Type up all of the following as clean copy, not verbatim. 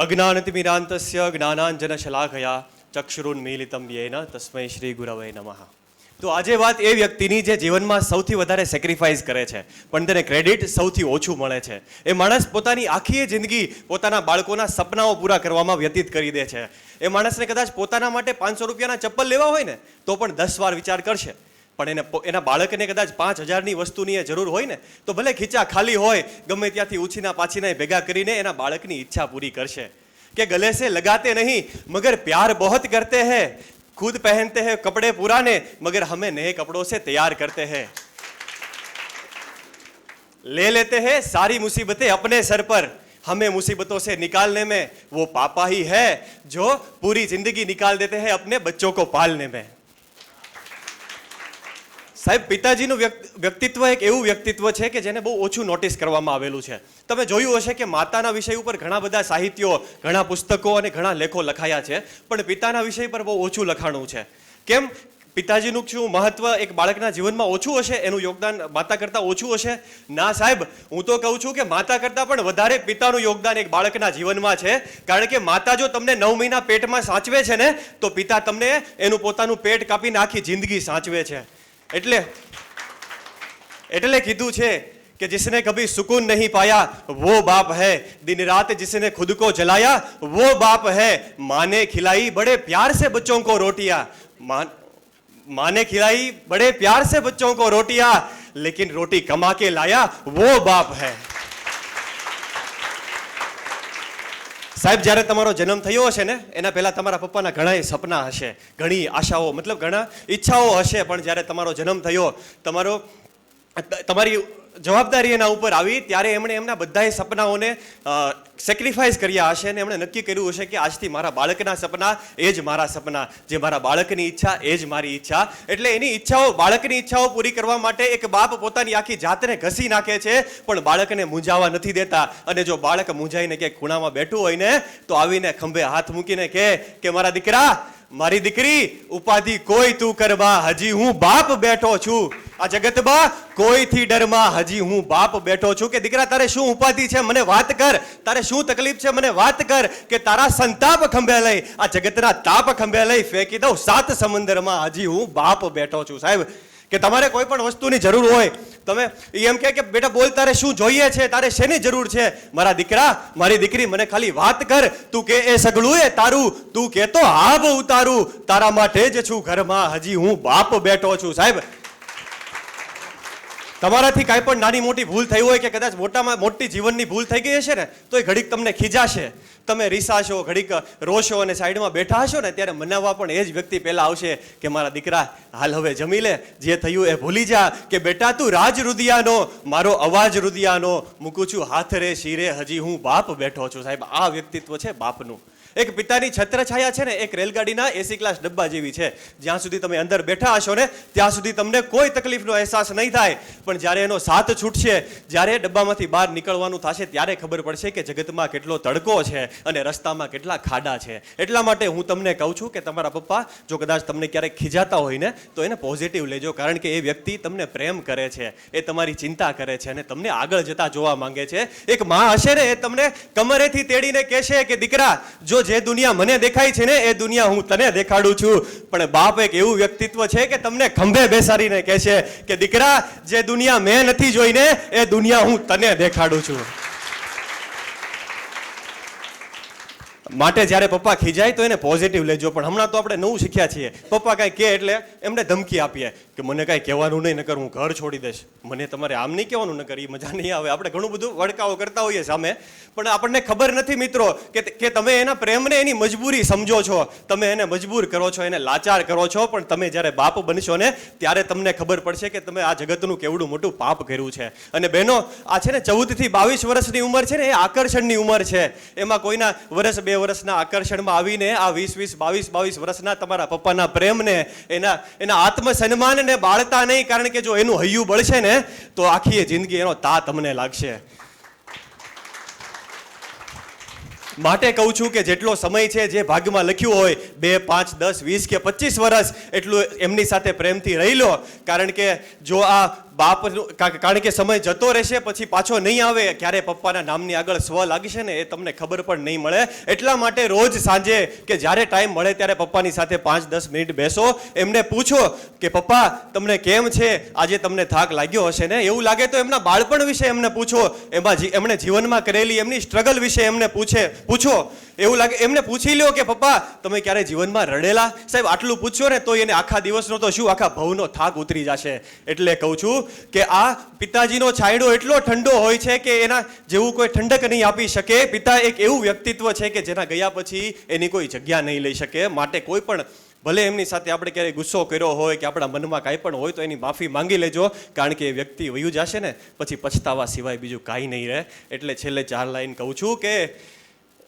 અજ્ઞાનતિમિરાંતસ્ય જ્ઞાનાંજનશલાકયા ચક્ષુરુન્મીલિતમ યેન તસ્મૈ શ્રી ગુરવે નમઃ. તો આજે વાત એ વ્યક્તિની જે જીવનમાં સૌથી વધારે સેક્રિફાઈસ કરે છે પણ તેને ક્રેડિટ સૌથી ઓછું મળે છે. એ માણસ પોતાની આખી જિંદગી પોતાના બાળકોના સપનાઓ પૂરા કરવામાં વ્યતીત કરી દે છે. એ માણસને કદાચ પોતાના માટે 500 રૂપિયાના ચપ્પલ લેવા હોય ને તો પણ 10 વાર વિચાર કરશે, પણ એના બાળકને કદાચ 5000ની વસ્તુની જરૂર હોય ને તો ભલે ખીચા ખાલી હોય ગમે ત્યાંથી ઉછીના પાછીના ભેગા કરીને એના બાળકની ઈચ્છા પૂરી કરશે. કે ગલે સે લગાતે નહીં મગર પ્યાર બહોત કરતે હૈ, खुद पहनते हैं कपड़े पुराने मगर हमें नए कपड़ों से तैयार करते हैं. ले लेते हैं सारी मुसीबतें अपने सर पर, हमें मुसीबतों से निकालने में वो पापा ही है जो पूरी जिंदगी निकाल देते हैं अपने बच्चों को पालने में. સાહેબ, પિતાજીનું વ્યક્તિત્વ એક એવું વ્યક્તિત્વ છે કે જેને બહુ ઓછું નોટિસ કરવામાં આવેલું છે. તમે જોયું હશે કે માતાના વિષય ઉપર ઘણા બધા સાહિત્યો, ઘણા પુસ્તકો અને ઘણા લેખો લખાયા છે, પણ પિતાના વિષય પર બહુ ઓછું લખાણું છે. કેમ? પિતાજીનું શું મહત્વ એક બાળકના જીવનમાં ઓછું હશે, એનું યોગદાન માતા કરતાં ઓછું હશે? ના સાહેબ, હું તો કહું છું કે માતા કરતાં પણ વધારે પિતાનું યોગદાન એક બાળકના જીવનમાં છે. કારણ કે માતા જો તમને 9 મહિના પેટમાં સાચવે છે ને તો પિતા તમને એનું પોતાનું પેટ કાપીને આખી જિંદગી સાચવે છે. એટલે કીધું છે कि जिसने कभी सुकून नहीं पाया वो बाप है, दिन रात जिसने खुद को जलाया वो बाप है. माँ ने खिलाई बड़े प्यार से बच्चों को रोटियां, माँ ने खिलाई बड़े प्यार से बच्चों को रोटियां, लेकिन रोटी कमा के लाया वो बाप है. સાહેબ, જ્યારે તમારો જન્મ થયો હશે ને એના પહેલા તમારા પપ્પાના ઘણા સપના હશે, ઘણી આશાઓ, મતલબ ઘણા ઈચ્છાઓ હશે, પણ જ્યારે તમારો જન્મ થયો, તમારી જવાબદારી એના ઉપર આવી ત્યારે એમણે એમના બધાય સપનાઓને સેક્રિફાઈસ કર્યા હશે અને એમણે નક્કી કર્યું હશે કે આજથી મારા બાળકના સપના એ જ મારા સપના, જે મારા બાળકની ઈચ્છા એ જ મારી ઈચ્છા. એટલે એની ઈચ્છાઓ, બાળકની ઈચ્છાઓ પૂરી કરવા માટે એક બાપ પોતાની આખી જાતને ઘસી નાખે છે પણ બાળકને મૂંઝાવા નથી દેતા. અને જો બાળક મૂંઝાઈને કે ખૂણામાં બેઠું હોય ને તો આવીને ખંભે હાથ મૂકીને કહે કે મારા દીકરા, મારી દીકરી, ઉપાધિ કોઈ તું કરવા, હજી હું બાપ બેઠો છું આ જગતમાં, કોઈથી ડરમાં હજી હું બાપ બેઠો છું. કે દીકરા, તારે શું ઉપાધિ છે મને વાત કર, તારે શું તકલીફ છે મને વાત કર, કે તારા સંતાપ ખંભે લઈ, આ જગતના તાપ ખંભે લઈ ફેંકી દઉં 7 સમંદરમાં, હજી હું બાપ બેઠો છું. સાહેબ, કે તમારે કોઈ પણ વસ્તુની જરૂર હોય, તમે એમ કે બેટા બોલ, તારે શું જોઈએ છે, તારે શેની જરૂર છે? મારા દીકરા, મારી દીકરી, મને ખાલી વાત કર, તું કે એ સગડું એ તારું, તું કે તો હાબ ઉતારું, તારા માટે જ છું ઘરમાં, હજી હું બાપ બેઠો છું. સાહેબ, તમારાથી કાંઈ પણ નાની મોટી ભૂલ થઈ હોય કે કદાચ મોટામાં મોટી જીવનની ભૂલ થઈ ગઈ હશે ને તો એ ઘડીક તમને ખીજાશે, તમે રીસાશો, ઘડીક રોશો અને સાઈડમાં બેઠા હશો ને ત્યારે મનાવવા પણ એ જ વ્યક્તિ પહેલા આવશે કે મારા દીકરા, હાલ હવે જમી લે, જે થયું એ ભૂલી જા, કે બેટા તું રાજ રુદિયાનો, મારો અવાજ રુદિયાનો, મૂકું છું હાથ રે શિરે, હજી હું બાપ બેઠો છું. સાહેબ, આ વ્યક્તિત્વ છે બાપનું. એક પિતાની છત્રછાયા છે ને એક રેલગાડીના AC ક્લાસ ડબ્બા જેવી છે. જ્યાં સુધી તમે અંદર બેઠા હશો ને ત્યાં સુધી તમને કોઈ તકલીફનો અહેસાસ નહીં થાય, પણ જ્યારે એનો સાથ છૂટશે, જ્યારે ડબ્બામાંથી બહાર નીકળવાનું થશે ત્યારે ખબર પડશે કે જગતમાં કેટલો તડકો છે અને રસ્તામાં કેટલા ખાડા છે. એટલા માટે હું તમને કહું છું કે તમારા પપ્પા જો કદાચ તમને ક્યારેક ખીજાતા હોય ને તો એને પોઝિટિવ લેજો, કારણ કે એ વ્યક્તિ તમને પ્રેમ કરે છે, એ તમારી ચિંતા કરે છે અને તમને આગળ જતા જોવા માંગે છે. એક માં હશે ને એ તમને કમરેથી તેડીને કહેશે કે દીકરા, જો જે દુનિયા મને દેખાય છે ને એ દુનિયા હું તને દેખાડું છું. પણ બાપ એક એવું વ્યક્તિત્વ છે કે તમને ખંભે બેસાડીને કહેશે કે દીકરા, જે દુનિયા મેં નથી જોઈને એ દુનિયા હું તને દેખાડું છું. માટે જ્યારે પપ્પા ખીજાય તો એને પોઝિટિવ લેજો. પણ હમણાં તો આપણે નવું શીખ્યા છીએ, પપ્પા કાંઈ કહે એટલે એમને ધમકી આપીએ કે મને કાંઈ કહેવાનું નહીં, નકર હું ઘર છોડી દઈશ, મને તમારે આમ નહીં કહેવાનું, નકર એ મજા નહીં આવે. આપણે ઘણું બધું વડકાઓ કરતા હોઈએ સામે, પણ આપણને ખબર નથી મિત્રો કે તમે એના પ્રેમને એની મજબૂરી સમજો છો, તમે એને મજબૂર કરો છો, એને લાચાર કરો છો. પણ તમે જ્યારે બાપ બનશો ને ત્યારે તમને ખબર પડશે કે તમે આ જગતનું કેવડું મોટું પાપ કર્યું છે. અને બહેનો, આ છે ને 14 થી 22 વર્ષની ઉંમર છે ને એ આકર્ષણની ઉંમર છે. એમાં કોઈના વર્ષ 2 વર્ષના આકર્ષણમાં આવીને આ 20 22 વર્ષના તમારા પપ્પાના પ્રેમને, એના આત્મસન્માનને બાળતા નહીં, કારણ કે જો એનું હૈયું બળશે ને તો આખી જિંદગી એનો તા તમને લાગશે. માટે કહું છું કે જેટલો સમય છે, જે ભાગ્યમાં લખ્યું હોય 2, 5, 10, 20 કે 25 વર્ષ, એટલું એમની સાથે પ્રેમથી રહી લો. કારણ કે જો આ બાપનું કારણ કે સમય જતો રહેશે, પછી પાછો નહીં આવે, ક્યારે પપ્પાના નામની આગળ સ્વ લાગશે ને એ તમને ખબર પણ નહીં મળે. એટલા માટે રોજ સાંજે કે જ્યારે ટાઈમ મળે ત્યારે પપ્પાની સાથે 5-10 મિનિટ બેસો, એમને પૂછો કે પપ્પા તમને કેમ છે, આજે તમને થાક લાગ્યો હશે ને, એવું લાગે તો એમના બાળપણ વિશે એમને પૂછો, એમણે જીવનમાં કરેલી એમની સ્ટ્રગલ વિશે એમને પૂછો. એવું લાગે એમને પૂછી લ્યો કે પપ્પા તમે ક્યારે જીવનમાં રડેલા? સાહેબ આટલું પૂછશો ને તો એને આખા દિવસનો તો શું આખા ભવનો થાક ઉતરી જશે. એટલે કહું છું કે આ પિતાજીનો છાંયડો એટલો ઠંડો હોય છે કે એના જેવું કોઈ ઠંડક નહીં આપી શકે. પિતા એક એવું વ્યક્તિત્વ છે કે જેના ગયા પછી એની કોઈ જગ્યા નહીં લઈ શકે. માટે કોઈ પણ ભલે એમની સાથે આપણે ક્યારેય ગુસ્સો કર્યો હોય કે આપણા મનમાં કાંઈ પણ હોય તો એની માફી માંગી લેજો, કારણ કે એ વ્યક્તિ વયું જશે ને પછી પછતાવા સિવાય બીજું કાંઈ નહીં રહે. એટલે છેલ્લે 4 લાઈન કહું છું કે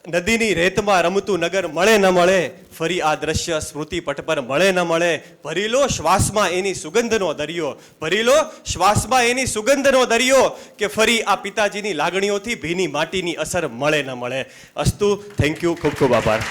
નદીની રેતમાં રમતું નગર મળે ન મળે, ફરી આ દ્રશ્ય સ્મૃતિ પટ પર મળે ન મળે. ભરી લો શ્વાસમાં એની સુગંધનો દરિયો, ભરી લો શ્વાસમાં એની સુગંધનો દરિયો, કે ફરી આ પિતાજીની લાગણીઓથી ભીની માટીની અસર મળે ન મળે. અસ્તુ. Thank you. ખૂબ ખૂબ આભાર.